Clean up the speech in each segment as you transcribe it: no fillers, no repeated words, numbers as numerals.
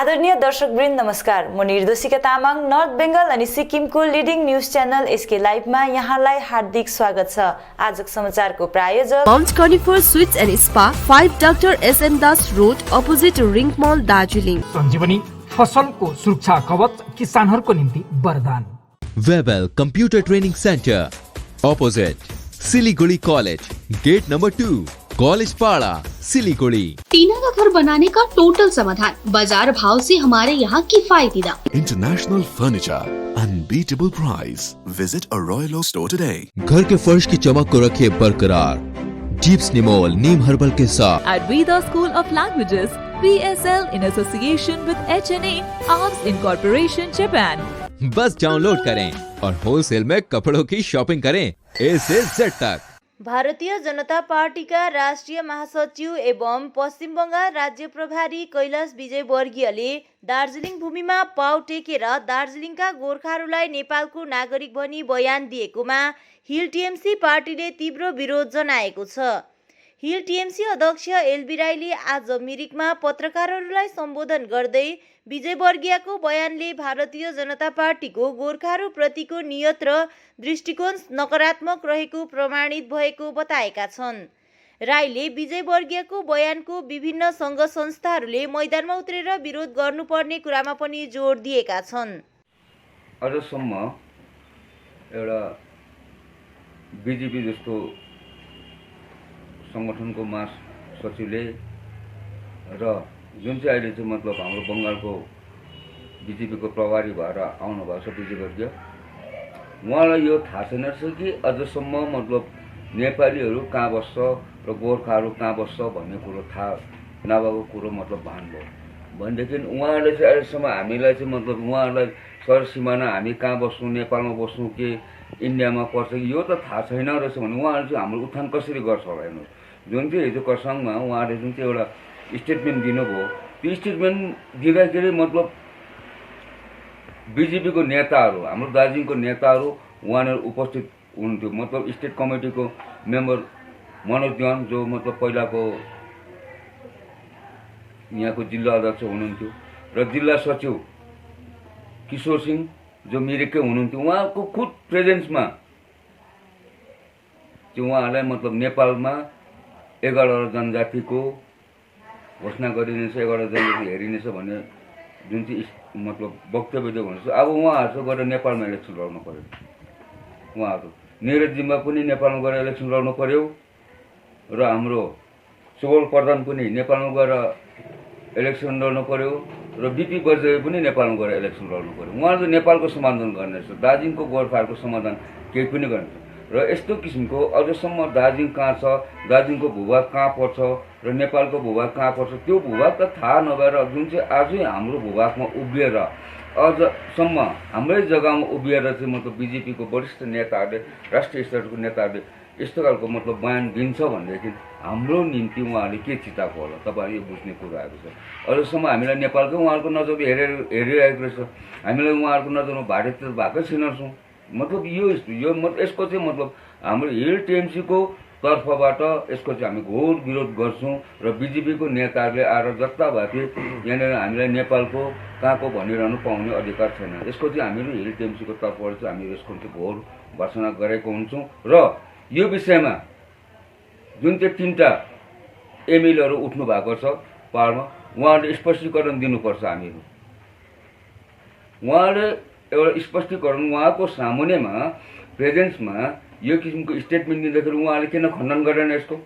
आदरणीय दर्शकवृन्द नमस्कार। म निर्दोषिका तामाङ नर्थ बेंगल अनि सिक्किमको लिडिङ न्यूज च्यानल एसके लाइभमा यहाँलाई हार्दिक स्वागत छ। आजको समाचारको प्रायोजक mount conifer sweets and spa 5 doctor SN Das road opposite ring mall Darjeeling. Sanjivani फसलको सुरक्षा कवच किसानहरूको निम्ति वरदान। Webel computer training centre opposite Siliguri college gate number 2 college Para Siliguri. टीना का घर बनाने का टोटल समाधान, बाजार भाव से हमारे यहाँ किफायती दाम। International furniture, unbeatable price. Visit a Royal Oak store today. घर के फर्श की चमक को रखे बरकरार जीप्स निमोल नीम हर्बल के साथ। At Veda School of Languages, PSL in association with HNA Arms Incorporation Japan। Bus download करें और होलसेल में कपड़ों की शॉपिंग करें A से Z तक। भारतीय जनता पार्टीका राष्ट्रिय महासचिव एवं पश्चिम बंगाल राज्य प्रभारी कैलाश विजयवर्गीयले दार्जिलिङ भूमिमा पाउ टेकेर दार्जिलिङका गोर्खाहरूलाई नेपालको नागरिक भनी बयान दिएकोमा हिल टिएमसी पार्टीले तीव्र विरोध जनाएको छ। हिल टिएमसी अध्यक्ष एलबी राईले आज मिरिकमा पत्रकारहरूलाई सम्बोधन गर्दै विजयवर्गीयको बयानले भारतीय जनता पार्टीको गोर्खाहरू प्रतिको नियत र दृष्टिकोण नकारात्मक रहेको प्रमाणित भएको बताएका छन्। राईले विजयवर्गीयको बयानको विभिन्न सङ्घ संस्थाहरूले मैदानमा उत्रेर विरोध गर्नुपर्ने कुरामा पनि जोड दिएका छन्। अझसम्म एउटा बीजेपी जस्तो सङ्गठनको महासचिवले र जुन चाहिँ अहिले चाहिँ मतलब हाम्रो बङ्गालको बीजेपीको प्रभारी भएर आउनु भएको छ विजयवर्गीय, उहाँलाई यो थाहा छैन रहेछ कि अझसम्म मतलब नेपालीहरू कहाँ बस्छ र गोर्खाहरू कहाँ बस्छ भन्ने कुरो थाहा नभएको कुरो मतलब भानुभयो भनेदेखि उहाँहरूले चाहिँ अहिलेसम्म हामीलाई चाहिँ मतलब उहाँहरूलाई सर सिमाना हामी कहाँ बस्छौँ, नेपालमा बस्छौँ कि इन्डियामा पर्छ यो त थाहा छैन रहेछ भने उहाँहरूले चाहिँ हाम्रो उत्थान कसरी गर्छ होला हेर्नु। जुन चाहिँ हिजो खरसाङमा उहाँहरूले जुन चाहिँ एउटा स्टेटमेन्ट दिनुभयो, त्यो स्टेटमेन्ट दिँदाखेरि मतलब बीजेपीको नेताहरू हाम्रो दार्जिलिङको नेताहरू उहाँहरू उपस्थित हुनुहुन्थ्यो। मतलब स्टेट कमिटीको मेम्बर मनोज दिवान जो मतलब पहिलाको यहाँको जिल्ला अध्यक्ष हुनुहुन्थ्यो र जिल्ला सचिव किशोर सिंह जो मिरिककै हुनुहुन्थ्यो, उहाँको खुद प्रेजेन्समा चाहिँ उहाँहरूलाई मतलब नेपालमा 11 जनजातिको घोषणा गरिनेछ, 11 जनजाति हेरिनेछ भन्ने जुन चाहिँ मतलब वक्तव्य दिएको हुन्छ। अब उहाँहरू गएर नेपालमा इलेक्सन लड्नु पर्यो, उहाँहरू निरजीमा पनि नेपालमा गएर इलेक्सन लड्नु पर्यो र हाम्रो सुबोल प्रधान पनि नेपालमा गएर इलेक्सन लड्नु पर्यो र बिपी बर्देव पनि नेपालमा गएर इलेक्सन लड्नु पर्यो। उहाँहरू नेपालको समाधान गर्नेछ, दार्जिलिङको गोर्खाहरूको समाधान केही पनि गर्नेछ। र यस्तो किसिमको अझसम्म दार्जिलिङ कहाँ छ, दार्जिलिङको भूभाग कहाँ पर्छ र नेपालको भूभाग कहाँ पर्छ त्यो भूभाग त थाहा नभएर जुन चाहिँ आजै हाम्रो भूभागमा उभिएर अझसम्म हाम्रै जग्गामा उभिएर चाहिँ मतलब बिजेपीको वरिष्ठ नेताहरूले राष्ट्रिय स्तरको नेताहरूले यस्तो खालको मतलब बयान दिन्छ भनेदेखि हाम्रो निम्ति उहाँहरूले के चिताएको होला तपाईँहरू यो बुझ्ने कुरो आएको छ। अझसम्म हामीलाई नेपालकै उहाँहरूको नजरले हेरिरहेको रहेछ, हामीलाई उहाँहरूको नजरमा भारतीय भएकै छैनछौँ। मतलब यो यसको चाहिँ मतलब हाम्रो हिल टिएमसीको तर्फबाट यसको चाहिँ हामी घोर विरोध गर्छौँ र बिजेपीको नेताहरूले आएर जस्ता भए थिए यहाँनिर हामीलाई नेपालको कहाँको भनिरहनु पाउने अधिकार छैन। यसको चाहिँ हामीले हिल टिएमसीको तर्फबाट चाहिँ हामी यसको चाहिँ घोर भर्सना गरेको हुन्छौँ र यो विषयमा जुन चाहिँ 3टा एमएलएहरू उठ्नु भएको छ पहाडमा उहाँहरूले स्पष्टीकरण दिनुपर्छ। हामीहरू उहाँले एउटा स्पष्टीकरण उहाँको सामुन्नेमा प्रेजेन्समा यो किसिमको स्टेटमेन्ट दिँदाखेरि उहाँले किन खण्डन गरेन यसको?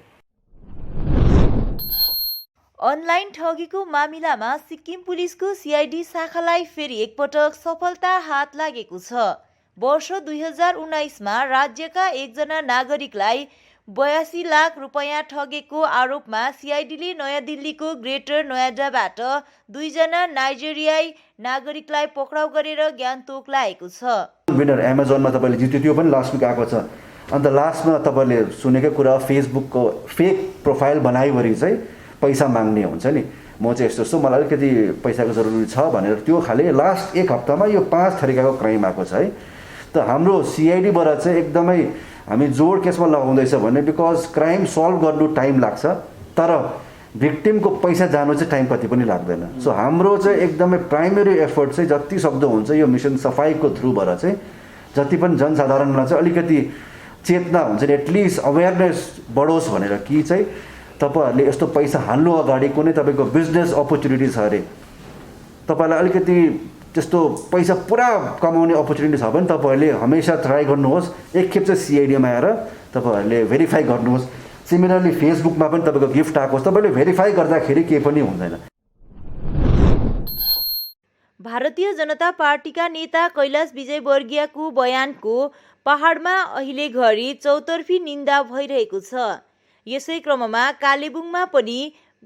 अनलाइन ठगीको मामिलामा सिक्किम पुलिसको सीआईडी शाखालाई फेरि एकपटक सफलता हात लागेको छ। वर्ष 2019 मा राज्यका एकजना नागरिकलाई 82 लाख रुपैयाँ ठगेको आरोपमा सीआईडीले नयाँ दिल्लीको ग्रेटर नोएडाबाट 2 जना नाइजेरियाई नागरिकलाई पक्राउ गरेर गान्तोक ल्याएको छ। विनर एमाजोनमा तपाईँले जित्यो, त्यो पनि लास्ट विक आएको छ। अन्त लास्टमा तपाईँले सुनेकै कुरा फेसबुकको फेक प्रोफाइल बनाइवरी चाहिँ पैसा माग्ने हुन्छ नि, म चाहिँ यस्तो छु मलाई अलिकति पैसाको जरुरी छ भनेर त्यो खाले लास्ट 1 हप्तामा यो 5 थरीकाको क्राइम आएको छ है। त हाम्रो सीआईडीबाट चाहिँ एकदमै हामी जोड केसमा लगाउँदैछ भने बिकज क्राइम सल्भ गर्नु टाइम लाग्छ तर भिक्टिमको पैसा जानु चाहिँ टाइम कति पनि लाग्दैन। सो हाम्रो चाहिँ एकदमै प्राइमेरी एफर्ट चाहिँ जति सक्दो हुन्छ यो मिसन सफाइको थ्रुबाट चाहिँ जति पनि जनसाधारणलाई चाहिँ अलिकति चेतना हुन्छ नि, एटलिस्ट अवेरनेस बढोस् भनेर कि चाहिँ तपाईँहरूले यस्तो पैसा हाल्नु अगाडि कुनै तपाईँको बिजनेस अपर्च्युनिटी छ अरे, तपाईँलाई अलिकति त्यस्तो पैसा पुरा कमाउने अपर्च्युनिटी छ भने तपाईँहरूले हमेसा ट्राई गर्नुहोस्, एकखेप चाहिँ सिआइडीमा आएर तपाईँहरूले भेरिफाई गर्नुहोस्। सिमिलरली फेसबुकमा पनि तपाईँको गिफ्ट आएको तपाईँले भेरिफाई गर्दाखेरि केही पनि हुँदैन। भारतीय जनता पार्टीका नेता कैलाश विजयवर्गीयको बयानको पहाडमा अहिले घरि चौतर्फी निन्दा भइरहेको छ। यसै क्रममा कालेबुङमा पनि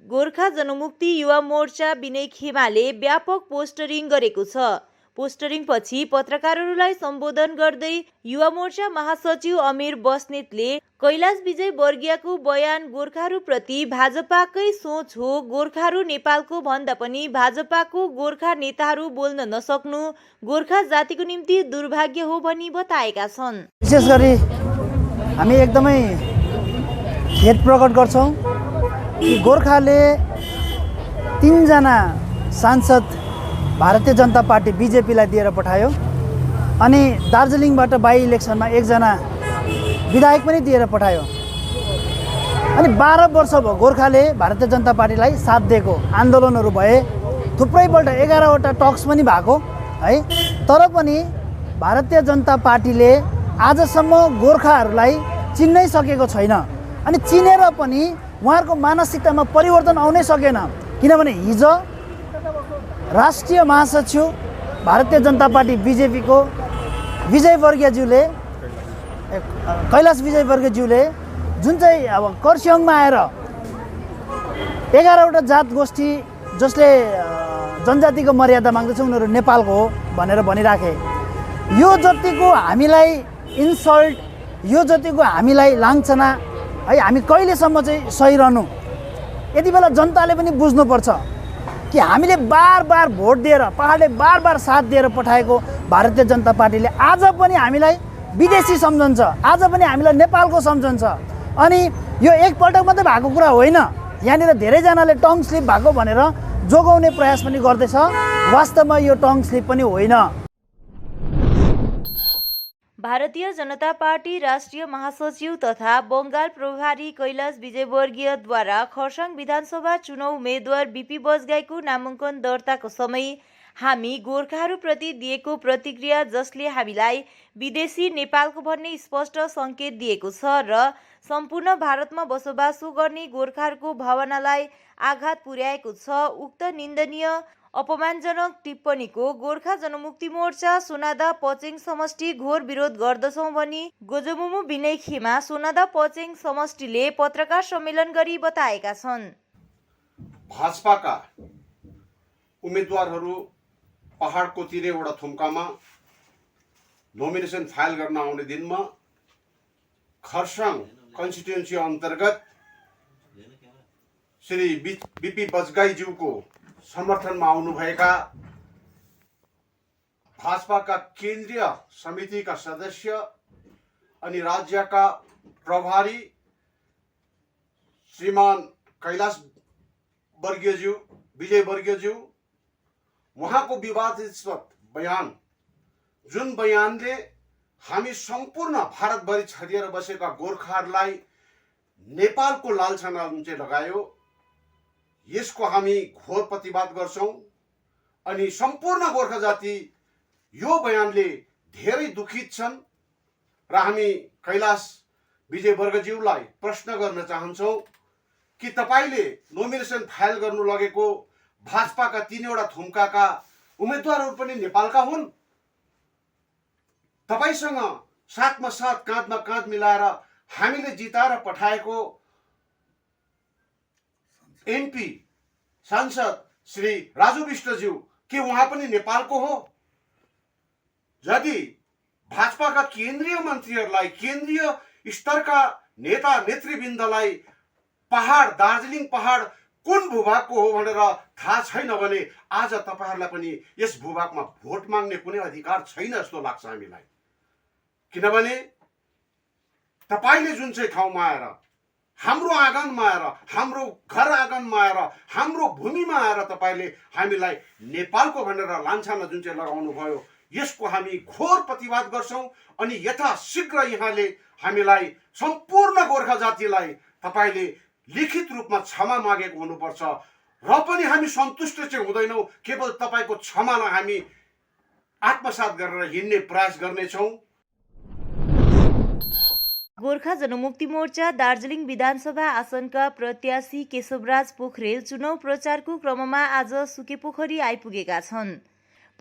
गोर्खा जनमुक्ति युवा मोर्चा विनय खेमाले व्यापक पोस्टरिङ गरेको छ। पोस्टरिङ पछि पत्रकारहरूलाई सम्बोधन गर्दै युवा मोर्चा महासचिव अमीर बस्नेतले कैलाश विजयवर्गीयको बयान गोर्खाहरूप्रति भाजपाकै सोच हो, गोर्खाहरू नेपालको भन्दा पनि भाजपाको गोर्खा नेताहरू बोल्न नसक्नु गोर्खा जातिको निम्ति दुर्भाग्य हो भनी बताएका छन्। विशेष गरी हामी एकदमै खेद प्रकट गर्छौँ कि गोर्खाले 3 जना सांसद भारतीय जनता पार्टी बीजेपीलाई दिएर पठायो अनि दार्जिलिङबाट बाई इलेक्सनमा 1 जना विधायक पनि दिएर पठायो अनि 12 वर्ष भयो गोर्खाले भारतीय जनता पार्टीलाई साथ दिएको। आन्दोलनहरू भए, थुप्रैपल्ट 11वटा टक्स पनि भएको है, तर पनि भारतीय जनता पार्टीले आजसम्म गोर्खाहरूलाई चिन्नै सकेको छैन अनि चिनेर पनि उहाँहरूको मानसिकतामा परिवर्तन आउनै सकेन। किनभने हिजो राष्ट्रिय महासचिव भारतीय जनता पार्टी बीजेपीको विजयवर्गीयज्यूले कैलाश विजयवर्गीयज्यूले जुन चाहिँ अब कर्सियङमा आएर 11वटा जात गोष्ठी जसले जनजातिको मर्यादा माग्दछ उनीहरू नेपालको हो भनेर भनिराखे। यो जतिको हामीलाई इन्सल्ट, यो जतिको हामीलाई लाञ्छना है, हामी कहिलेसम्म चाहिँ सही रहनु? यति बेला जनताले पनि बुझ्नुपर्छ कि हामीले बार बार भोट दिएर, पहाडले बार बार साथ दिएर पठाएको भारतीय जनता पार्टीले आज पनि हामीलाई विदेशी सम्झन्छ, आज पनि हामीलाई नेपालको सम्झन्छ। अनि यो एकपल्ट मात्रै भएको कुरा होइन, यहाँनिर धेरैजनाले टङ स्लिप भएको भनेर जोगाउने प्रयास पनि गर्दैछ। वास्तवमा यो टङ स्लिप पनि होइन। भारतीय जनता पार्टी राष्ट्रिय महासचिव तथा बङ्गाल प्रभारी कैलाश विजयवर्गीयद्वारा खरसाङ विधानसभा चुनाव उम्मेद्वार बीपी बजगाईको नामाङ्कन दर्ताको समय हामी गोर्खाहरूप्रति दिएको प्रतिक्रिया जसले हामीलाई विदेशी नेपालको भन्ने स्पष्ट सङ्केत दिएको छ र सम्पूर्ण भारतमा बसोबासो गर्ने गोर्खाहरूको भावनालाई आघात पुर्याएको छ। उक्त निन्दनीय अपमानजनक टिप्पणीको गोर्खा जनमुक्ति मोर्चा सोनादा पचेङ समष्टि घोर विरोध गर्दछौँ भनी गोजमुमु विनय खेमा सोनादा पचेङ समष्टिले पत्रकार सम्मेलन गरी बताएका छन्। भाजपाका उम्मेदवारहरू पहाडको 3वटा थुम्कामा नोमिनेसन फाइल गर्न आउने दिनमा खरसाङ कन्स्टिट्युएन्सी अन्तर्गत श्री बीपी बजगाईज्यूको समर्थनमा आउनुभएका भाजपाका केन्द्रीय समितिका सदस्य अनि राज्यका प्रभारी श्रीमान कैलाश वर्गीयज्यू विजयवर्गीयज्यू उहाँको विवादास्पद बयान, जुन बयानले हामी सम्पूर्ण भारतभरि छरिएर बसेका गोर्खाहरूलाई नेपालको लालछना चाहिँ लगायो, यसको हामी घोर प्रतिवाद गर्छौं। अनि सम्पूर्ण गोर्खा जाति यो बयानले धेरै दुखित छन् र हामी कैलाश विजयवर्गीयज्यूलाई प्रश्न गर्न चाहन्छौं कि तपाईले नोमिनेसन फाइल गर्नु लगेको भाजपाका 3वटा थुम्काका उम्मेदवारहरू पनि नेपालका हुन्। तपाईसँग साथमा साथ काँधमा काँध मिलाएर हामीले जिताएर पठाएको एमपी सांसद श्री राजु विष्टज्यू के उहाँ पनि नेपालको हो? यदि भाजपाका केन्द्रीय मन्त्रीहरूलाई, केन्द्रीय स्तरका नेता नेतृवृन्दलाई पहाड, दार्जिलिङ पहाड कुन भूभागको हो भनेर थाहा छैन भने आज तपाईहरुलाई पनि यस भूभागमा भोट माग्ने कुनै अधिकार छैन जस्तो लाग्छ हामीलाई। किनभने तपाईले जुन चाहिँ ठाउँमा आएर हाम्रो आँगनमा आएर, हाम्रो घर आँगनमा आएर, हाम्रो भूमिमा आएर तपाईँले हामीलाई नेपालको भनेर लान्छामा जुन चाहिँ लगाउनु भयो, यसको हामी घोर प्रतिवाद गर्छौँ। अनि यथाशीघ्र यहाँले हामीलाई सम्पूर्ण गोर्खा जातिलाई तपाईँले लिखित रूपमा क्षमा मागेको हुनुपर्छ। र पनि हामी सन्तुष्ट चाहिँ हुँदैनौँ। केवल तपाईँको क्षमालाई हामी आत्मसात गरेर हिँड्ने प्रयास गर्नेछौँ। गोर्खा जनमुक्ति मोर्चा दार्जिलिङ विधानसभा आसनका प्रत्याशी केशवराज पोखरेल चुनाव प्रचारको क्रममा आज सुकेपोखरी आइपुगेका छन्।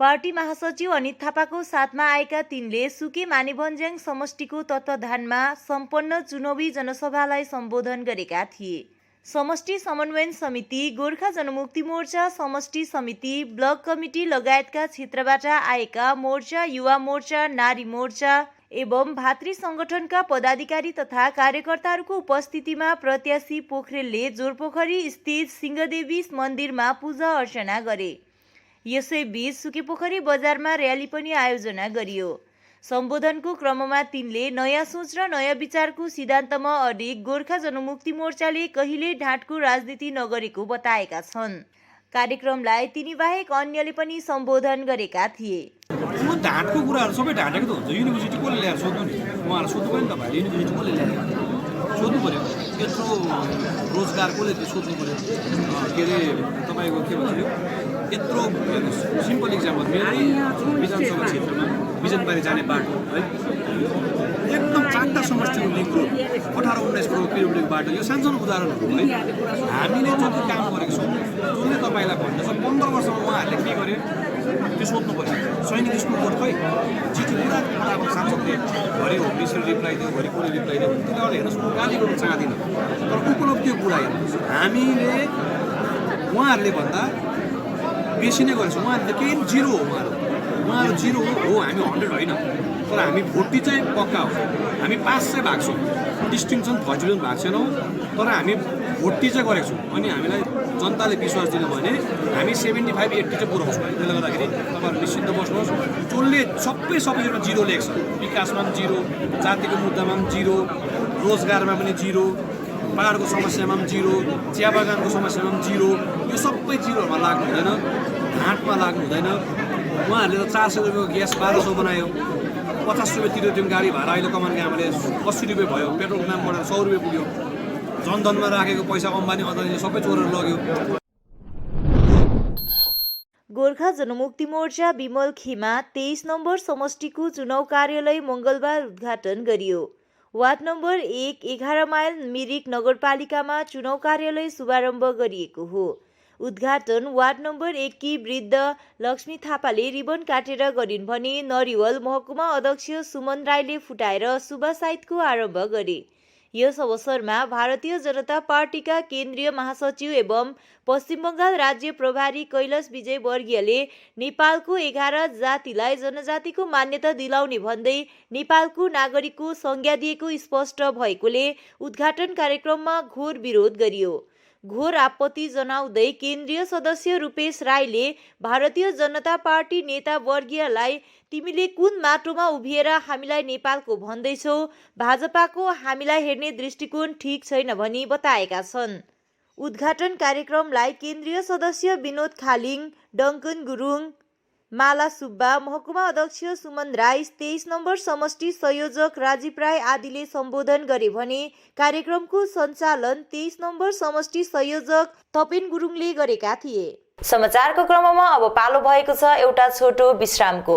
पार्टी महासचिव अनित थापाको साथमा आएका तिनले सुके मानेभन्ज्याङ समष्टिको तत्वावधानमा सम्पन्न चुनावी जनसभालाई सम्बोधन गरेका थिए। समष्टि समन्वयन समिति, गोर्खा जनमुक्ति मोर्चा समष्टि समिति, ब्लक कमिटी लगायतका क्षेत्रबाट आएका मोर्चा, युवा मोर्चा, नारी मोर्चा एवं भातृ संगठनका पदाधिकारी तथा कार्यकर्ताहरूको उपस्थितिमा प्रत्याशी पोखरेलले जोरपोखरी स्थित सिंहदेवी मन्दिरमा पूजा अर्चना गरे। यसैबीच सुकेपोखरी बजारमा र्याली पनि आयोजना गरियो। सम्बोधनको क्रममा तिनले नयाँ सोच र नयाँ विचारको सिद्धान्तमा अडिग गोर्खा जनमुक्ति मोर्चाले कहिल्यै ढाँटको राजनीति नगरेको बताएका छन्। कार्यक्रमलाई तिनी बाहेक अन्यले पनि सम्बोधन गरेका थिए। ढाँटको कुराहरू सबै ढाँटेको त हुन्छ। युनिभर्सिटी कसले ल्याएर सोध्नु नि, उहाँलाई सोध्नु पनि तपाईँहरूले युनिभर्सिटी कसले ल्याएर सोध्नु पऱ्यो। यत्रो रोजगार कसले सोध्नु पऱ्यो। के अरे तपाईँको के भन्छ यत्रो सिम्पल इक्जाम्पल मेरै विधानसभा क्षेत्रमा बिजनबारी जाने बाटो है, एकदम 4टा समष्टिको लिङ्क रोड 18-19 करोड किलोमिटरको बाटो। यो सानसानो उदाहरणहरू है। हामीले जति काम गरेको छौँ जसले तपाईँलाई भन्दैछ 15 वर्षमा उहाँहरूले के गरे त्यो सोध्नु पऱ्यो। सैनिक स्कुल बोर्ड खै चिठी पुरा पठाएको सांसदले घरि होम मिनिस्टर रिप्लाई दियो, घरि कसले रिप्लाई दियो। त्यसले हेर्नुहोस् म गाली गर्नु चाहदिनँ, तर उपलब्धिको कुरा हेर्नुहोस् हामीले उहाँहरूले भन्दा बेसी नै गरेछौँ। उहाँहरूले केही जिरो हो, उहाँहरू जिरो हो, हामी 100 होइन। तर हामी भोटी चाहिँ पक्का हो। हामी पास चाहिँ भएको छौँ, डिस्टिङसन फर्स्ट डिभिजन भएको छैनौँ, तर हामी भोटी चाहिँ गरेको छौँ। अनि हामीलाई जनताले विश्वास दिनु भने हामी 75-80 चाहिँ पुऱ्याउँछौँ। त्यसले गर्दाखेरि तपाईँहरू निश्चिन्त बस्नुहोस्। जसले सबैजना जिरो लेख्छ, विकासमा पनि जिरो, जातिको मुद्दामा पनि जिरो, रोजगारमा पनि जिरो, पहाडको समस्यामा पनि जिरो, चिया बगानको समस्यामा पनि जिरो, यो सबै जिरोहरूमा लाग्नु हुँदैन, ढाँटमा लाग्नु हुँदैन। उहाँहरूले त 400 रुपियाँको ग्यास 1200 बनायो, 50 रुपियाँ तिर्यो त्यो गाडी भाडा। अहिले कमानको हामीले 80 रुपियाँ भयो, पेट्रोलको दाम बढेर 100 रुपियाँ पुग्यो। जनधनमा राखेको पैसा अम्बानी अदानीले सबै चोरेर लग्यो। गोर्खा जनमुक्ति मोर्चा विमल खेमा 23 नम्बर समष्टिको चुनाव कार्यालय मङ्गलबार उद्घाटन गरियो। वार्ड नम्बर 1 11 माइल मिरिक नगरपालिकामा चुनाव कार्यालय शुभारम्भ गरिएको हो। उद्घाटन वार्ड नम्बर 1 की वृद्ध लक्ष्मी थापाले रिबन काटेर गरिन् भने नरिवल महकुमा अध्यक्ष सुमन राईले फुटाएर शुभ साहित्यको आरम्भ गरे। यस अवसरमा भारतीय जनता पार्टीका केन्द्रीय महासचिव एवं पश्चिम बङ्गाल राज्य प्रभारी कैलाश विजय वर्गीयले नेपालको 11 जातिलाई जनजातिको मान्यता दिलाउने भन्दै नेपालको नागरिकको संज्ञा दिएको स्पष्ट भएकोले उद्घाटन कार्यक्रममा घोर विरोध गरियो। घोर आपत्ति जनाउँदै केन्द्रीय सदस्य रूपेश राईले भारतीय जनता पार्टी नेता वर्गीयलाई तिमीले कुन माटोमा उभिएर हामीलाई नेपालको भन्दैछौ, भाजपाको हामीलाई हेर्ने दृष्टिकोण ठीक छैन भनी बताएका छन्। उद्घाटन कार्यक्रमलाई केन्द्रीय सदस्य विनोद खालिङ, डङ्कन गुरुङ, माला सुब्बा, महकुमा अध्यक्ष सुमन राई, 23 नम्बर समष्टि संयोजक राजीव राई आदिले सम्बोधन गरे भने कार्यक्रमको सञ्चालन 23 नम्बर समष्टि संयोजक तपेन गुरुङले गरेका थिए। समाचारको क्रममा अब पालो भएको छ एउटा छोटो विश्रामको।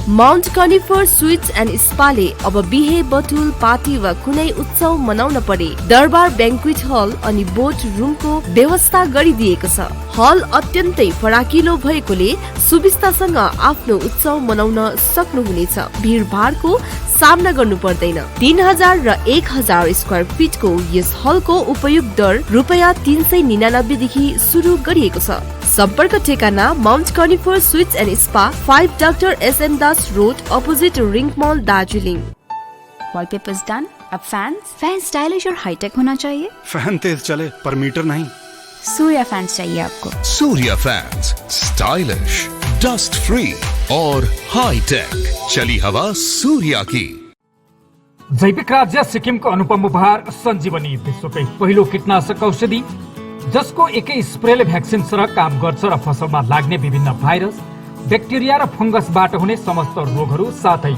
माउन्ट कनिफर स्वीट्स एन्ड स्पाले अब बिहे, बटुल, पार्टी वा कुनै उत्सव मनाउन परे दरबार ब्याङ्क्वेट हल अनि बोट रुमको व्यवस्था गरिदिएको छ। हल अत्यन्तै फराकिलो भएकोले सुविस्तासँग आफ्नो उत्सव मनाउन सक्नुहुनेछ। भिडभाडको सामना गर्नु पर्दैन। 3000 र 1000 स्क्वायर फिटको यस हलको उपयोग दर ₹399 देखि सुरु गरिएको छ। सम्पर्क ठेगाना mount conifer sweets and spa, 5 doctor SM Das road, opposite ring mall, Darjeeling. Wallpapers done. अब फैन स्टाइलिश और हाईटेक होना चाहिए। फैन तेज चले पर मीटर नहीं। सूर्या फैंस चाहिए आपको। Surya fans, stylish, dust free और हाई टेक। चली हवा सूर्या की। जैविक राज्य सिक्किमको अनुपम उपहार सञ्जीवनी, विश्वकै पहिलो कीटनाशक औषधि जसको एकै स्प्रेले भ्याक्सिन सरह काम गर्छ र फसलमा लाग्ने विभिन्न भाइरस, ब्याक्टेरिया र फंगसबाट हुने समस्त रोगहरू साथै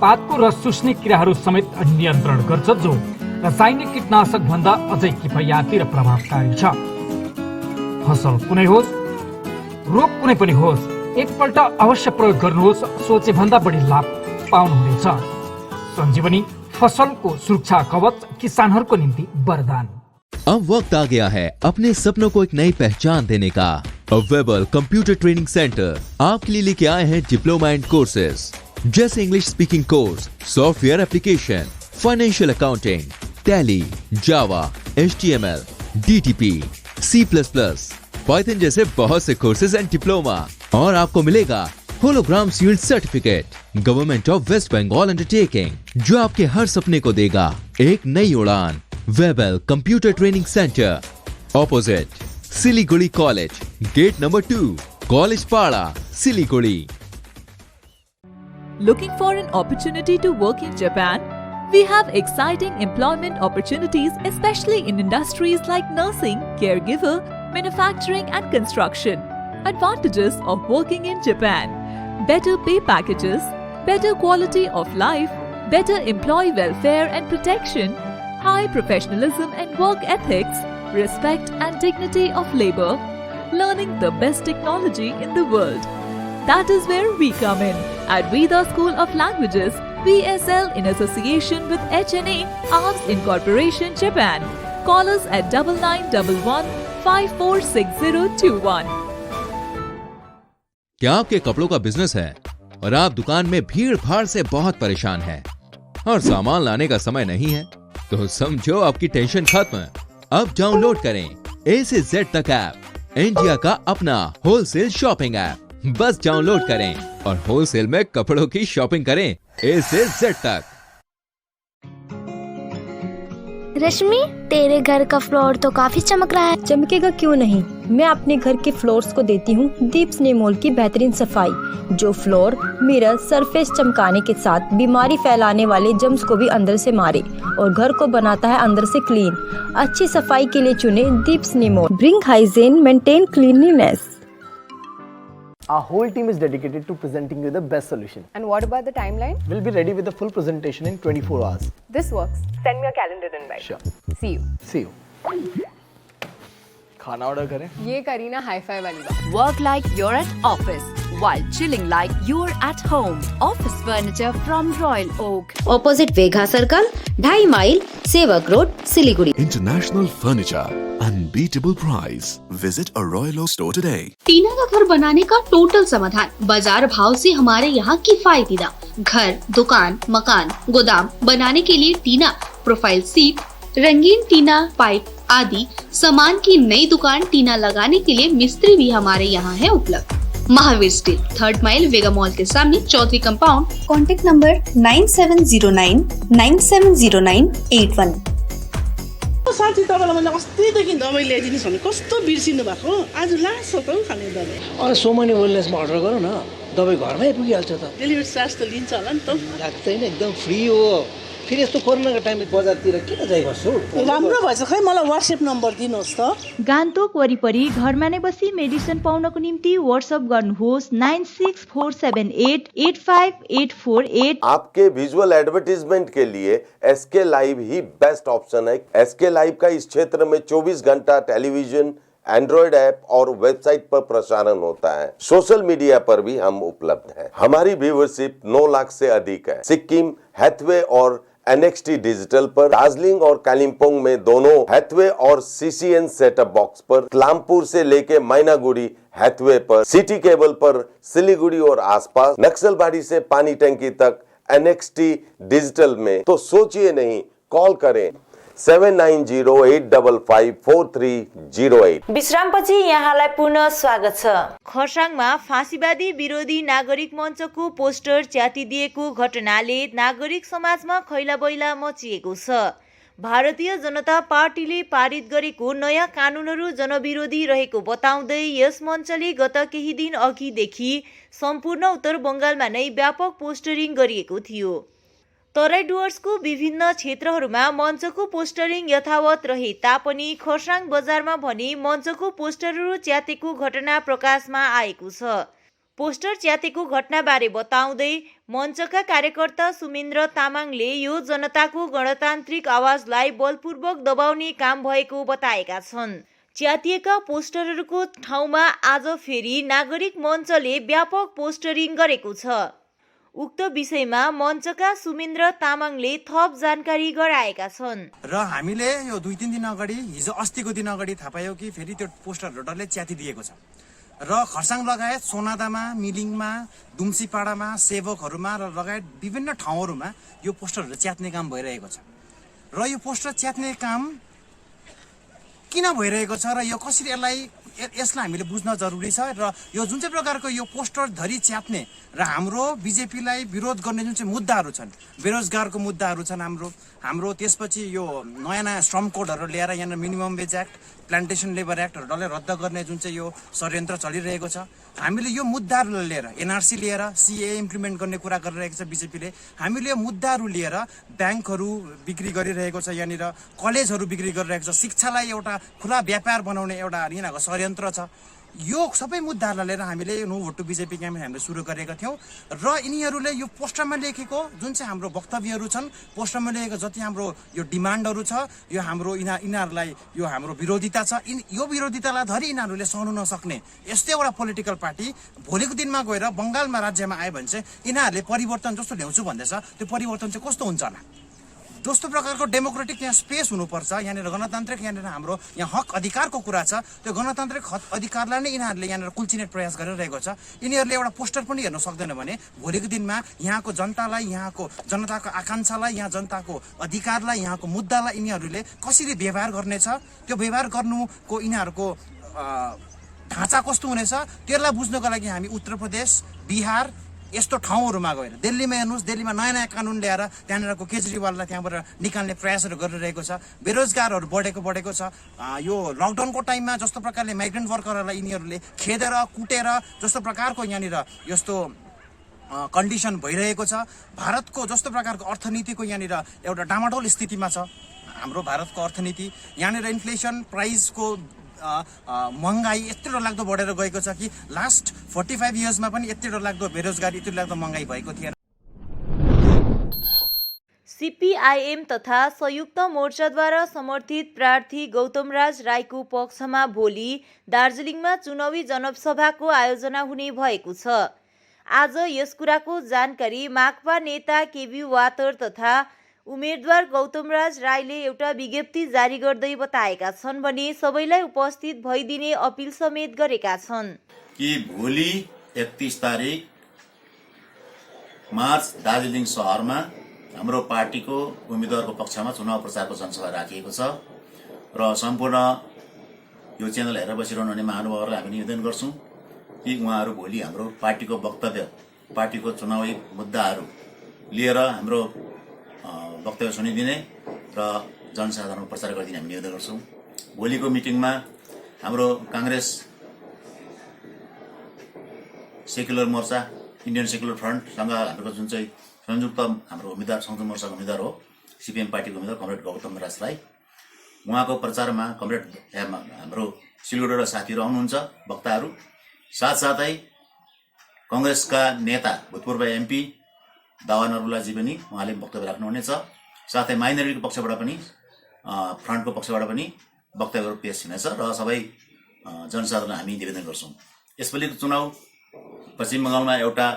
पातको रस चुस्ने किराहरू समेत नियन्त्रण गर्छ, जो रासायनिक कीटनाशक भन्दा अझै किफायती र प्रभावकारी छ। फसल कुनै होस्, रोग कुनै पनि होस्, एकपल्ट अवश्य प्रयोग गर्नुहोस्, सोचे भन्दा बढी लाभ पाउनुहुनेछ। सञ्जीवनी फसलको सुरक्षा कवच, किसानहरूको निम्ति वरदान। अब वक्त आ गया है अपने सपनों को एक नई पहचान देने का। वेबल कंप्यूटर ट्रेनिंग सेंटर आपके लिए लेके आए हैं डिप्लोमा एंड कोर्सेज जैसे English speaking course, software application, financial accounting, Tally, Java, HTML, DTP, C++, Python जैसे बहुत से कोर्सेज एंड डिप्लोमा। और आपको मिलेगा hologram shield certificate, government of west Bengal undertaking, जो आपके हर सपने को देगा एक नई उड़ान। Webel computer training centre, opposite Siliguri college, gate number 2, college Para, Siliguri. Looking for an opportunity to work in Japan? We have exciting employment opportunities, especially in industries like nursing, caregiver, manufacturing and construction. Advantages of working in Japan: better pay packages, better quality of life, better employee welfare and protection, high professionalism and work ethics, respect and dignity of labor, learning the best technology in the world. That is where we come in at Veda School of Languages, VSL, in association with HNA Arms Incorporation, Japan. Call us at 9911 546021. क्या आपके कपड़ों का business है और आप दुकान में भीड़ भाड़ से बहुत परेशान हैं और सामान लाने का समय नहीं है? तो समझो आपकी टेंशन खत्म। अब डाउनलोड करें A से Z तक ऐप, इंडिया का अपना होलसेल शॉपिंग ऐप। बस डाउनलोड करें और होलसेल में कपड़ों की शॉपिंग करें A से Z तक। रश्मि, तेरे घर का फ्लोर तो काफी चमक रहा है। चमकेगा क्यों नहीं, मैं अपने घर के फ्लोर्स को देती हूँ दीप स्नेमोल की बेहतरीन सफाई, जो फ्लोर मिरर सरफेस चमकाने के साथ बीमारी फैलाने वाले जम्स को भी अंदर से मारे और घर को बनाता है अंदर से क्लीन। अच्छी सफाई के लिए चुने दीप स्नेमोल। Bring hygiene, maintain cleanliness. Our whole team is dedicated to presenting you the best solution. And what about the timeline? We'll be ready with the full presentation in 24 hours. This works. Send me a calendar invite. Sure. See you. See you. खाना order करें? ये Kareena hi-fi वाली बात। Work like you're at office while chilling like you're at home. Office furniture from Royal Oak. Opposite Vega Circle, 2.5 mile, सेवक road, Siliguri. International furniture, unbeatable price. Visit a Royal Oak store today. टीना का घर बनाने का total समाधान बाजार भाव से हमारे यहाँ किफायती दाम। घर, दुकान, मकान, गोदाम बनाने के लिए टीना, प्रोफाइल सीट, रंगीन टीना, पाइप आदि सामान की नई दुकान टीना लगाने के लिए मिस्त्री भी हमारे यहाँ है उपलब्ध। महावीर स्टील, 3rd माइल, वेगा मॉल के सामने, चौधरी कंपाउंड। Contact number 9709 970981। साथी तपाईँलाई मैले अस्तिदेखि दबाई ल्याइदिनुहोस् भने कस्तो बिर्सिनु भएको, आज लास्ट छ त खाने दबाई। और सो मेनी वेलनेसमा अर्डर गरौँ न, दबाई घरमै पुगिहाल्छ त। डेलिभरी चार्ज त लिन्छ होला नि त? लाग्दैन, एकदम फ्री हो। फेरि यस्तो कोरोनाको टाइममा बजारतिर किन जाइ बस्छु? राम्रो भएछ, खै मलाई व्हाट्सएप नम्बर दिनुहोस् त। गान्तोक वरिपरि घरमा नै बसी मेडिसिन पाउनको निम्ति व्हाट्सएप गर्नुहोस् 9647885848। आपके विजुअल एडवर्टीजमेंट के लिए SK लाइव ही बेस्ट ऑप्शन है। SK लाइव का इस क्षेत्र में 24 घंटा टेलीविजन, एंड्रॉइड ऐप और वेबसाइट पर प्रसारण होता है। सोशल मीडिया पर भी हम उपलब्ध हैं। हमारी व्यूवरशिप 9 लाख से अधिक है। सिक्किम, हैथवे और NXT डिजिटल पर, दार्जिलिंग और कालिम्पोंग में दोनों हैथवे और CCN सेटअप बॉक्स पर, क्लामपुर से लेके मैनागुड़ी हैथवे पर, सिटी केबल पर, सिलीगुड़ी और आसपास, नक्सलबाड़ी से पानी टंकी तक NXT डिजिटल में। तो सोचिए नहीं, कॉल करें 7908554308। विश्रामपछि यहाँलाई पुनः स्वागत छ। खरसाङमा फाँसीवादी विरोधी नागरिक मञ्चको पोस्टर च्यातिदिएको घटनाले नागरिक समाजमा खैलाबैला मचिएको छ। भारतीय जनता पार्टीले पारित गरेको नयाँ कानुनहरू जनविरोधी रहेको बताउँदै यस मञ्चले गत केही दिन अघिदेखि सम्पूर्ण उत्तर बङ्गालमा नै व्यापक पोस्टरिङ गरिएको थियो। तराई डुवर्सको विभिन्न क्षेत्रहरूमा मञ्चको पोस्टरिङ यथावत रहे तापनि खरसाङ बजारमा भने मञ्चको पोस्टरहरू च्यातेको घटना प्रकाशमा आएको छ। पोस्टर च्यातेको घटनाबारे बताउँदै मञ्चका कार्यकर्ता सुमेन्द्र तामाङले यो जनताको गणतान्त्रिक आवाजलाई बलपूर्वक दबाउने काम भएको बताएका छन्। च्यातिएका पोस्टरहरूको ठाउँमा आज फेरि नागरिक मञ्चले व्यापक पोस्टरिङ गरेको छ। उक्त विषयमा मञ्चका सुमेन्द्र तामाङले थप जानकारी गराएका छन्। र हामीले यो 2-3 दिन अगाडि हिजो अस्तिको दिन अगाडि थाहा पायौँ कि फेरि त्यो पोस्टरहरू डल्लै च्यातिदिएको छ र खरसाङ लगायत सोनादामा, मिलिङमा, दुम्सीपाडामा, सेवकहरूमा र लगायत विभिन्न ठाउँहरूमा यो पोस्टरहरू च्यात्ने काम भइरहेको छ। र यो पोस्टर च्यात्ने काम किन भइरहेको छ र यो कसरी यसलाई हामीले बुझ्न जरुरी छ र यो जुन चाहिँ प्रकारको यो पोस्टर धरी च्यात्ने र हाम्रो बिजेपीलाई विरोध गर्ने जुन चाहिँ मुद्दाहरू छन्, बेरोजगारको मुद्दाहरू छन् हाम्रो त्यसपछि यो नयाँ श्रम कोडहरू ल्याएर यहाँ minimum wage act, plantation labour एक्टहरू डल्लै रद्द गर्ने जुन चाहिँ यो षड्यन्त्र चलिरहेको छ, हामीले यो मुद्दाहरूलाई लिएर एनआरसी लिएर सीए इम्प्लिमेन्ट गर्ने कुरा गरिरहेको छ बिजेपीले। हामीले यो मुद्दाहरू लिएर ब्याङ्कहरू बिक्री गरिरहेको छ, यहाँनिर कलेजहरू बिक्री गरिरहेको छ, शिक्षालाई एउटा खुला व्यापार बनाउने एउटा यिनीहरूको षड्यन्त्र छ। यो सबै मुद्दाहरूलाई लिएर हामीले no vote to BJP campaign हामीले सुरु गरेका थियौँ र यिनीहरूले यो पोस्टरमा लेखेको जुन चाहिँ हाम्रो वक्तव्यहरू छन्, पोस्टरमा लेखेको जति हाम्रो यो डिमान्डहरू छ, यो हाम्रो यिनीहरूलाई यो हाम्रो विरोधिता छ, यो विरोधितालाई धरि यिनीहरूले सहनु नसक्ने यस्तै एउटा पोलिटिकल पार्टी भोलिको दिनमा गएर बङ्गालमा राज्यमा आयो भने चाहिँ यिनीहरूले परिवर्तन जस्तो ल्याउँछु भन्दैछ, त्यो परिवर्तन चाहिँ कस्तो हुन्छ होला? जस्तो प्रकारको डेमोक्रेटिक यहाँ स्पेस हुनुपर्छ, यहाँनिर गणतान्त्रिक यहाँनिर हाम्रो यहाँ हक अधिकारको कुरा छ, त्यो गणतान्त्रिक हक अधिकारलाई नै यिनीहरूले यहाँनिर कुल्चिने प्रयास गरिरहेको छ। यिनीहरूले एउटा पोस्टर पनि हेर्न सक्दैन भने भोलिको दिनमा यहाँको जनतालाई, यहाँको जनताको आकाङ्क्षालाई, यहाँ जनताको अधिकारलाई, यहाँको मुद्दालाई यिनीहरूले कसरी व्यवहार गर्नेछ, त्यो व्यवहार गर्नुको यिनीहरूको ढाँचा कस्तो हुनेछ, त्यसलाई बुझ्नको लागि हामी उत्तर प्रदेश, बिहार यस्तो ठाउँहरूमा गएर दिल्लीमा हेर्नुहोस्, दिल्लीमा नयाँ नयाँ कानुन ल्याएर त्यहाँनिरको केजरीवाललाई त्यहाँबाट निकाल्ने प्रयासहरू गरिरहेको छ। बेरोजगारहरू बढेको छ। यो लकडाउनको टाइममा जस्तो प्रकारले माइग्रेन्ट वर्करहरूलाई यिनीहरूले खेदेर कुटेर जस्तो प्रकारको यहाँनिर यस्तो कन्डिसन भइरहेको छ। भारतको जस्तो प्रकारको अर्थनीतिको यहाँनिर एउटा डामाडोल स्थितिमा छ हाम्रो भारतको अर्थनीति। यहाँनिर इन्फ्लेसन प्राइसको महँगाई यति डरलाग्दो बढेर गएको छ कि लास्ट 45 इयर्समा पनि यति डरलाग्दो बेरोजगारी, यति डरलाग्दो महँगाई भएको थिएन। सीपीआईएम तथा संयुक्त मोर्चाद्वारा समर्थित प्रार्थी गौतमराज राईको पक्षमा भोलि दार्जिलिङमा चुनावी जनसभाको आयोजना हुने भएको छ। आज यस कुराको जानकारी माकपा नेता केबी वातर तथा उम्मेदवार गौतमराज राईले एउटा विज्ञप्ति जारी गर्दै बताएका छन् भने सबैलाई उपस्थित भइदिने अपिल समेत गरेका छन् कि भोलि 31 तारिक मार्च दार्जिलिङ शहरमा हाम्रो पार्टीको उम्मेदवारको पक्षमा चुनाव प्रचारको जनसभा राखिएको छ र सम्पूर्ण यो च्यानल हेरेर बसिरहनुहुने महानुभावहरूलाई हामी निवेदन गर्छौं कि उहाँहरू भोलि हाम्रो पार्टीको वक्तव्य, पार्टीको चुनावी मुद्दाहरू लिएर हाम्रो वक्तव्य सुनिदिने र जनसाधारणमा प्रचार गरिदिने हामी निवेदन गर्छौं। भोलिको मिटिङमा हाम्रो कांग्रेस, सेक्युलर मोर्चा, इन्डियन सेक्युलर फ्रन्टसँग हाम्रो जुन चाहिँ संयुक्त हाम्रो उम्मेदवार, संयुक्त मोर्चाको उम्मेदवार हो सीपीएम पार्टीको उम्मेदवार कमरेड गौतमराज राई, उहाँको प्रचारमा कमरेड हाम्रो सिलगढीबाट साथीहरू आउनुहुन्छ वक्ताहरू, साथसाथै कांग्रेसका नेता भूतपूर्व एमपी दावा नरुलाजी पनि उहाँले वक्तव्य राख्नुहुनेछ। साथै माइनोरिटीको पक्षबाट पनि फ्रन्टको पक्षबाट पनि वक्तव्यहरू पेश हुनेछ र सबै जनसाधारणलाई हामी निवेदन गर्छौं। यसपालिको चुनाव पश्चिम बंगालमा एउटा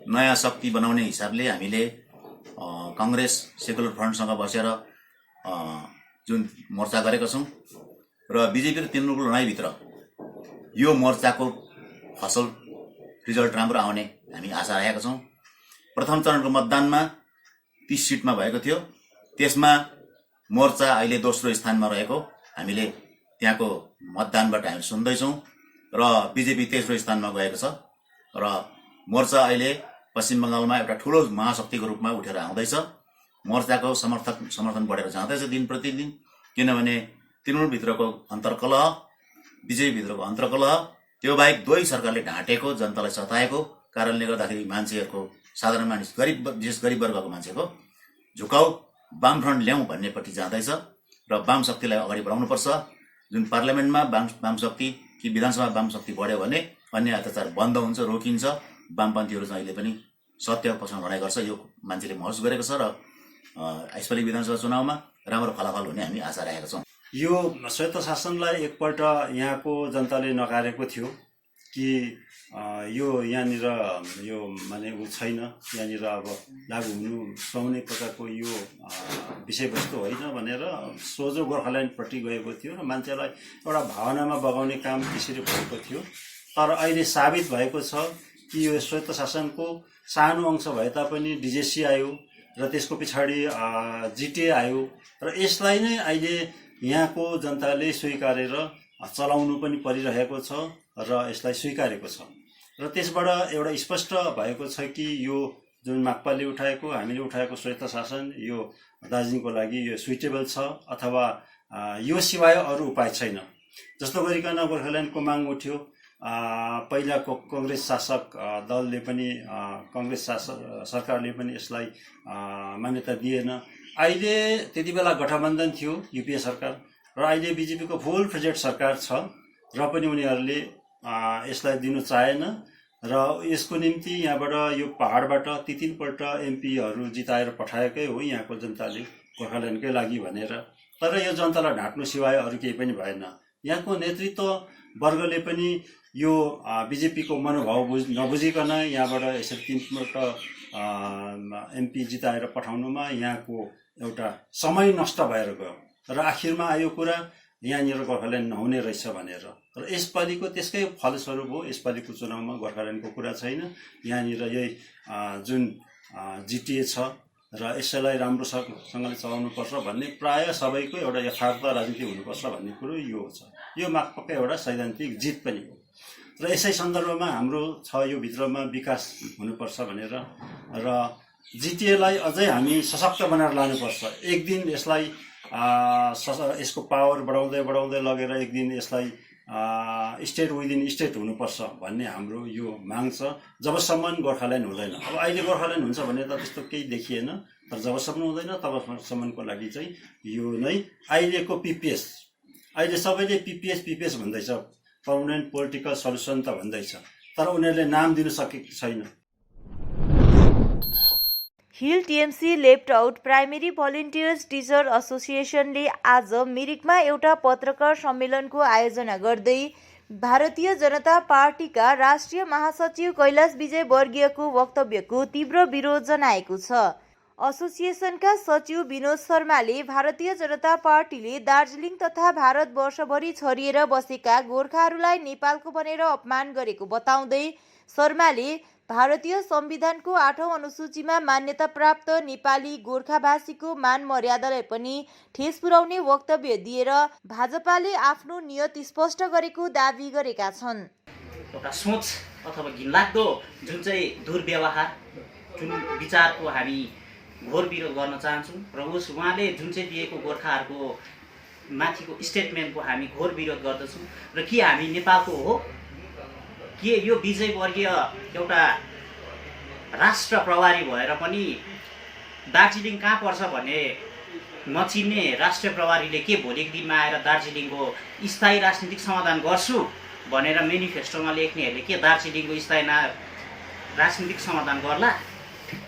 नयाँ शक्ति बनाउने हिसाबले हामीले कांग्रेस सेक्युलर फ्रन्टसँग बसेर जुन मोर्चा गरेका छौं र बीजेपी र तृणमूलको लडाईँभित्र यो मोर्चाको फसल रिजल्ट राम्रो आउने हामी आशा राखेका छौं। प्रथम चरणको मतदानमा 30 सिटमा भएको थियो, त्यसमा मोर्चा अहिले दोस्रो स्थानमा रहेको हामीले त्यहाँको मतदानबाट हामी सुन्दैछौं र बीजेपी तेस्रो स्थानमा गएको छ र मोर्चा अहिले पश्चिम बंगालमा एउटा ठूलो महाशक्तिको रूपमा उठेर आउँदैछ। मोर्चाको समर्थन बढेर जाँदैछ दिन प्रतिदिन, किनभने तृणमूल भित्रको अन्तर्कलह, बीजेपी भित्रको अन्तर्कलह, त्यो बाहेक दुवै सरकारले ढाँटेको, जनतालाई सताएको कारणले गर्दाखेरि मान्छेहरूको, साधारण मानिस, विशेष गरीब वर्गको मान्छेको झुकाउ वामफ्रन्ट ल्याउँ भन्नेपट्टि जाँदैछ र वाम शक्तिलाई अगाडि बढाउनुपर्छ। जुन पार्लियामेन्टमा वाम शक्ति कि विधानसभा वाम शक्ति बढ्यो भने अन्य अत्याचार बन्द हुन्छ, रोकिन्छ। वामपन्थीहरू चाहिँ अहिले पनि सत्य पछाउन भनाइ गर्छ, यो मान्छेले महसुस गरेको छ र यसपालि विधानसभा चुनावमा राम्रो फलाफल हुने हामी आशा राखेका छौँ। यो स्वायत्त शासनलाई एकपल्ट यहाँको जनताले नकारेको थियो कि यो यहाँनिर यो माने ऊ छैन, यहाँनिर अब लागू हुनु सुहाउने प्रकारको यो विषयवस्तु होइन भनेर सोझो गोर्खाल्यान्डपट्टि गएको थियो र मान्छेलाई एउटा भावनामा बगाउने काम त्यसरी भएको थियो। तर अहिले साबित भएको छ कि यो स्वायत्त शासनको सानो अंश भए तापनि डिजेसी आयो र त्यसको पछाडि जिटिए आयो र यसलाई नै अहिले यहाँको जनताले स्वीकारेर चलाउनु पनि परिरहेको छ र यसलाई स्वीकारेको छ र त्यसबाट एउटा स्पष्ट भएको छ कि यो जुन माकपाले उठाएको हामीले उठाएको स्वायत्त शासन यो दार्जिलिङको लागि यो सुइटेबल छ अथवा यो सिवाय अरू उपाय छैन। जस्तो गरिकन गोर्खाल्यान्डको माग उठ्यो, पहिलाको कांग्रेस शासक दलले पनि कांग्रेस सरकारले पनि यसलाई मान्यता दिएन। अहिले त्यति बेला गठबन्धन थियो युपिए सरकार र अहिले बीजेपीको फुल फ्लेजेड सरकार छ र पनि उनीहरूले यसलाई दिनु चाहेन र यसको निम्ति यहाँबाट यो पहाडबाट तीन पल्ट एमपीहरू जिताएर पठाएकै हो यहाँको जनताले गोर्खाल्यान्डकै लागि भनेर। तर यो जनतालाई ढाँट्नु सिवाय अरू केही पनि भएन। यहाँको नेतृत्व वर्गले पनि यो बीजेपीको मनोभाव नबुझिकन यहाँबाट यसरी तीन पल्ट एमपी जिताएर पठाउनुमा यहाँको एउटा समय नष्ट भएर गयो र आखिरमा आयो कुरा यहाँनिर गोर्खाल्यान्ड नहुने रहेछ भनेर। र यसपालिको त्यसकै फलस्वरूप हो, यसपालिको चुनावमा गोर्खाल्यान्डको कुरा छैन। यहाँनिर यही जुन जिटिए छ र यसैलाई राम्रोसँगले चलाउनुपर्छ भन्ने प्राय सबैको एउटा यथार्थ राजनीति हुनुपर्छ भन्ने कुरो यो छ। यो माकपाको एउटा सैद्धान्तिक जित पनि हो र यसै सन्दर्भमा हाम्रो छ यो भित्रमा विकास हुनुपर्छ भनेर र जिटिएलाई अझै हामी सशक्त बनाएर लानुपर्छ। एक दिन यसलाई यसको पावर बढाउँदै लगेर एक दिन यसलाई स्टेट विदिन स्टेट हुनुपर्छ भन्ने हाम्रो यो माग छ। जबसम्म गोर्खाल्यान्ड हुँदैन, अब अहिले गोर्खाल्यान्ड हुन्छ भने त त्यस्तो केही देखिएन, तर जबसम्म हुँदैन तबसम्मको लागि चाहिँ यो नै अहिलेको पिपिएस, अहिले सबैले पिपिएस भन्दैछ, पर्मानेन्ट पोलिटिकल सल्युसन त भन्दैछ, तर उनीहरूले नाम दिन सकेको छैन। Hill TMC left out primary volunteers teacher एसोसिएसनले आज मिरिकमा एउटा पत्रकार सम्मेलनको आयोजना गर्दै भारतीय जनता पार्टीका राष्ट्रिय महासचिव कैलाश विजयवर्गीयको वक्तव्यको तीव्र विरोध जनाएको छ। एसोसिएसनका सचिव विनोद शर्माले भारतीय जनता पार्टीले दार्जिलिङ तथा भारतवर्षभरि छरिएर बसेका गोर्खाहरूलाई नेपालको भनेर अपमान गरेको बताउँदै शर्माले भारतीय संविधानको 8औं अनुसूचीमा मान्यता प्राप्त नेपाली गोर्खाभाषीको मान मर्यादालाई पनि ठेस पुर्याउने वक्तव्य दिएर भाजपाले आफ्नो नियत स्पष्ट गरेको दावी गरेका छन्। एउटा सोच अथवा घिनलाग्दो जुन चाहिँ दुर्व्यवहार, जुन विचारको हामी घोर विरोध गर्न चाहन्छौँ र उहाँले जुन चाहिँ दिएको गोर्खाहरूको माथिको स्टेटमेन्टको हामी घोर विरोध गर्दछौँ र के हामी नेपालको हो, के यो विजयवर्गीय एउटा राष्ट्र प्रभारी भएर पनि दार्जिलिङ कहाँ पर्छ भने नचिन्ने राष्ट्रिय प्रभारीले के भोलिको दिनमा आएर दार्जिलिङको स्थायी राजनीतिक समाधान गर्छु भनेर मेनिफेस्टोमा लेख्नेहरूले के दार्जिलिङको स्थायी राजनीतिक समाधान गर्ला?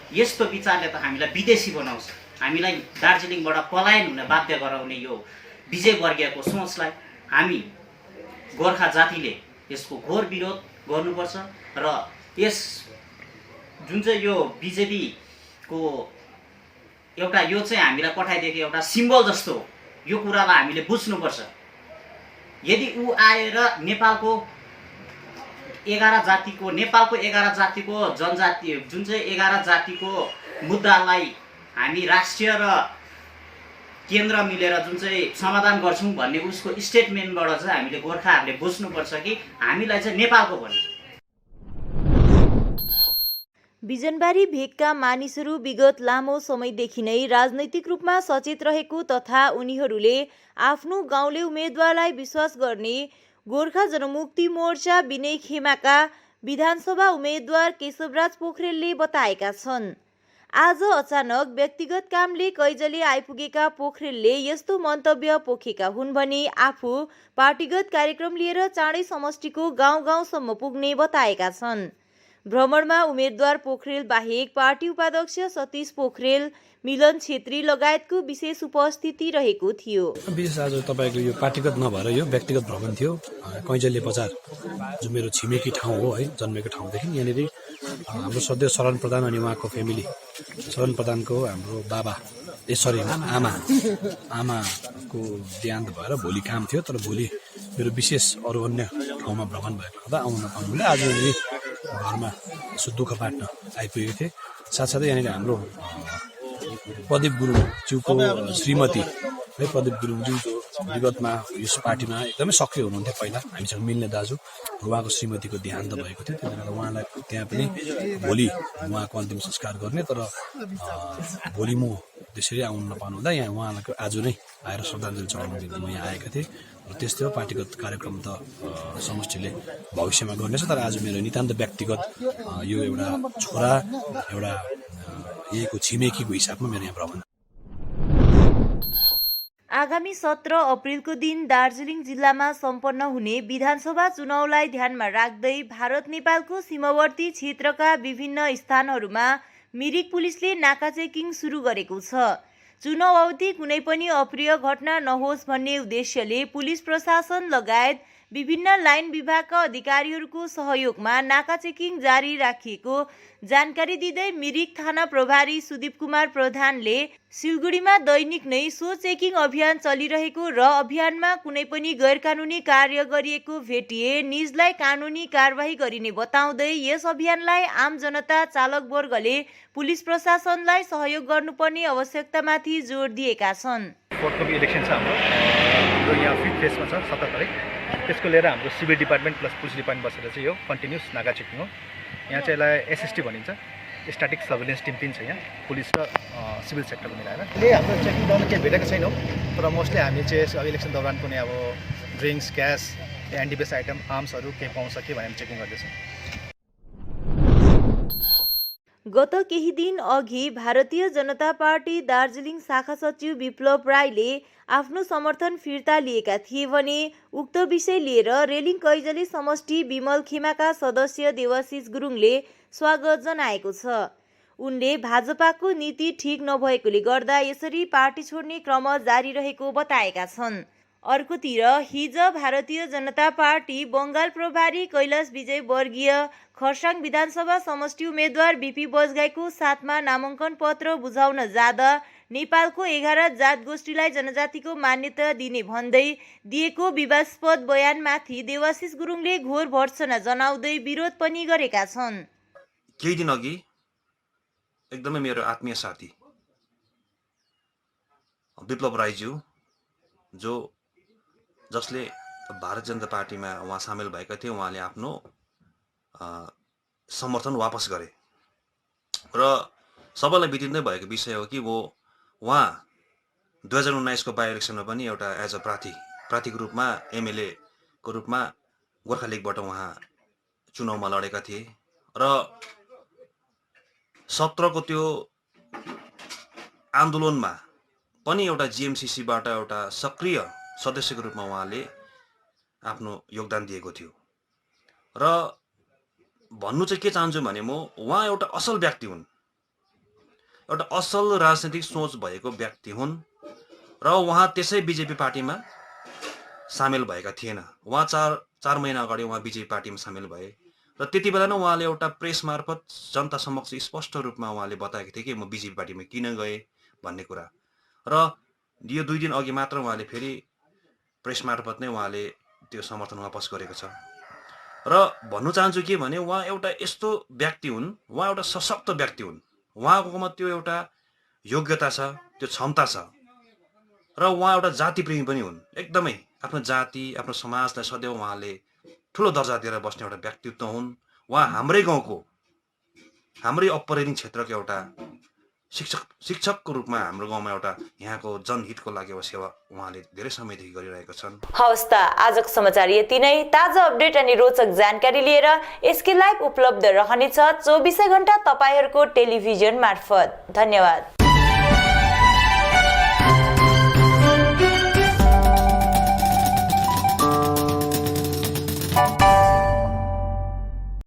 यस्तो विचारले त हामीलाई विदेशी बनाउँछ, हामीलाई दार्जिलिङबाट पलायन हुन बाध्य गराउने यो विजयवर्गीयको सोचलाई हामी गोर्खा जातिले यसको घोर विरोध गर्नुपर्छ र यस जुन चाहिँ यो बिजेपीको एउटा यो चाहिँ हामीलाई पठाइदिएको एउटा सिम्बल जस्तो हो, यो कुरालाई हामीले बुझ्नुपर्छ। यदि ऊ आएर नेपालको 11 जातिको जनजाति जुन चाहिँ 11 जातिको मुद्दालाई हामी राष्ट्रिय र केन्द्र मिलेर जुन चाहिँ समाधान गर्छौँ भन्ने उसको स्टेटमेन्टबाट चाहिँ हामीले गोर्खाहरूले बुझ्नुपर्छ कि हामीलाई चाहिँ नेपालको भन्ने। बिजनबारी भेगका मानिसहरू विगत लामो समयदेखि नै राजनैतिक रूपमा सचेत रहेको तथा उनीहरूले आफ्नो गाउँले उम्मेदवारलाई विश्वास गर्ने गोर्खा जनमुक्ति मोर्चा विनय खेमाका विधानसभा उम्मेदवार केशवराज पोखरेलले बताएका छन्। आज अचानक व्यक्तिगत कामले कैजले आइपुगेका पोखरेलले यस्तो मन्तव्य पोखेका हुन् भने आफू पार्टीगत कार्यक्रम लिएर चाँडै समष्टिको गाउँ गाउँसम्म पुग्ने बताएका छन्। भ्रमणमा उम्मेद्वार पोखरेल बाहेक पार्टी उपाध्यक्ष सतीश पोखरेल, मिलन छेत्री लगायतको विशेष उपस्थिति रहेको थियो। विशेष आज तपाईको यो पार्टीगत नभएर यो व्यक्तिगत भ्रमण थियो। कैजले बजार जो मेरो छिमेकी ठाउँ हो है, जन्मेको ठाउँदेखि यहाँनिर हाम्रो सदस्य शरण प्रधान अनि उहाँको फ्यामिली, शरण प्रधानको हाम्रो बाबा आमाको देहान्त भएर भोलि काम थियो, तर भोलि मेरो विशेष अरू अन्य ठाउँमा भ्रमण भएको हुँदा आउन नपाउनुले आज घरमा यसो दुःख बाँड्न आइपुगेको थिएँ। साथसाथै यहाँनिर हाम्रो प्रदीप गुरुङज्यूको श्रीमती है, प्रदीप गुरुङज्यू जो विगतमा यस पार्टीमा एकदमै सक्रिय हुनुहुन्थ्यो, पहिला हामीसँग मिल्ने दाजु, उहाँको श्रीमतीको देहान्त भएको थियो। त्यही भएर उहाँलाई त्यहाँ पनि भोलि उहाँको अन्तिम संस्कार गर्ने, तर भोलि म त्यसरी आउनु नपाउनु हुँदा यहाँ उहाँलाई आज नै आएर श्रद्धाञ्जली चढाउनु दिन म यहाँ आएका थिएँ। र त्यस्तै हो, पार्टीगत कार्यक्रम त समष्टिले भविष्यमा गर्नेछ, तर आज मेरो नितान्त व्यक्तिगत यो एउटा छोरा, एउटा यहीको छिमेकीको हिसाबमा मेरो यहाँ भ्रमण। आगामी 17 अप्रिलको दिन दार्जिलिङ जिल्लामा सम्पन्न हुने विधानसभा चुनावलाई ध्यानमा राख्दै भारत नेपालको सीमावर्ती क्षेत्रका विभिन्न स्थानहरूमा मिरिक पुलिसले नाका चेकिङ सुरु गरेको छ। चुनाव अवधि कुनै पनि अप्रिय घटना नहोस् भन्ने उद्देश्यले पुलिस प्रशासन लगायत विभिन्न लाइन विभागका अधिकारीहरूको सहयोगमा नाका चेकिङ जारी राखिएको जानकारी दिँदै मिरिक थाना प्रभारी सुदीप कुमार प्रधानले सिलगढीमा दैनिक नै सो चेकिङ अभियान चलिरहेको र अभियानमा कुनै पनि गैरकानुनी कार्य गरिएको भेटिए निजलाई कानुनी कारबाही गरिने बताउँदै यस अभियानलाई आम जनता चालक वर्गले पुलिस प्रशासनलाई सहयोग गर्नुपर्ने आवश्यकतामाथि जोड दिएका छन्। कोर्टको इलेक्सन छ हाम्रो यहाँ 5th फेजमा छ 17 तारिक, त्यसको लिएर हाम्रो civil department plus police department बसेर चाहिँ यो कन्टिन्युस नाका चेकिङ हो। यहाँ चाहिँ यसलाई एसएसटी भनिन्छ, स्ट्याटिक सर्भिलेन्स टिम 3 छ यहाँ, पुलिस र सिभिल सेक्टरको मिलाएर। अहिले हाम्रो चेकिङ गर्न केही भेटेको छैनौँ, तर मोस्टली हामी चाहिँ इलेक्सन दौरान कुनै अब ड्रिङ्क्स, क्यास, एन्टिबेस आइटम, आर्म्सहरू केही पाउँछ कि भनेर चेकिङ गर्दैछौँ। गत केही दिन अघि भारतीय जनता पार्टी दार्जिलिङ शाखा सचिव विप्लव राईले आफ्नो समर्थन फिर्ता लिएका थिए भने उक्त विषय लिएर रेलिङ कैजले समष्टि विमल खेमाका सदस्य देवाशिष गुरुङले स्वागत जनाएको छ। उनले भाजपाको नीति ठिक नभएकोले गर्दा यसरी पार्टी छोड्ने क्रम जारी रहेको बताएका छन्। अर्कोतिर हिज भारतीय जनता पार्टी बङ्गाल प्रभारी कैलाश विजय वर्गीय खरसाङ विधानसभा समष्टि उम्मेद्वार बिपी बजगाईको साथमा नामाङ्कन पत्र बुझाउन जाँदा नेपालको 11 जात गोष्ठीलाई जनजातिको मान्यता दिने भन्दै दिएको विवादास्पद बयानमाथि देवाशिष गुरुङले घोर भर्त्सना जनाउँदै विरोध पनि गरेका छन्। केही दिन अघि एकदमै मेरो आत्मीय साथी विप्लव राईज्यू जो जसले भारतीय जनता पार्टीमा उहाँ सामेल भएका थिए, उहाँले आफ्नो समर्थन वापस गरे र सबैलाई बितिँदै भएको विषय हो कि उहाँ 2019 को बाई इलेक्सनमा पनि एउटा एज अ प्रार्थीको रूपमा एमएलए को रूपमा गोर्खा लिगबाट उहाँ चुनावमा लडेका थिए र 17 को त्यो आन्दोलनमा पनि एउटा जीएमसीसीबाट एउटा सक्रिय सदस्यको रूपमा उहाँले आफ्नो योगदान दिएको थियो। र भन्नु चाहिँ के चाहन्छु भने उहाँ एउटा असल व्यक्ति हुन्, एउटा असल राजनीतिक सोच भएको व्यक्ति हुन् र उहाँ त्यसै बीजेपी पार्टीमा सामेल भएका थिएन। उहाँ चार महिना अगाडि उहाँ बीजेपी पार्टीमा सामेल भए र त्यति बेला नै उहाँले एउटा प्रेस मार्फत जनता समक्ष स्पष्ट रूपमा उहाँले बताएका थिए कि म बीजेपी पार्टीमा किन गए भन्ने कुरा। र यो 2 दिन अघि मात्र उहाँले फेरि प्रेस मार्फत नै उहाँले त्यो समर्थन वापस गरेको छ। र भन्नु चाहन्छु के भने उहाँ एउटा यस्तो व्यक्ति हुन्, उहाँ एउटा सशक्त व्यक्ति हुन्, उहाँकोमा त्यो एउटा योग्यता छ, त्यो क्षमता छ र उहाँ एउटा जाति प्रेमी पनि हुन्। एकदमै आफ्नो जाति, आफ्नो समाजलाई सदैव उहाँले ठुलो दर्जा दिएर बस्ने एउटा व्यक्तित्व हुन्। उहाँ हाम्रै गाउँको, हाम्रै अपरेटिङ क्षेत्रको एउटा शिक्षकको रूपमा हाम्रो गाउँमा एउटा यहाँको जनहितको लागि अब सेवा उहाँले धेरै समयदेखि गरिरहेका छन्। हवस् त, आजको समाचार यति नै। ताजा अपडेट अनि रोचक जानकारी लिएर एसके लाइभ उपलब्ध रहनेछ 24 घण्टा तपाईहरूको टेलिभिजन मार्फत। धन्यवाद।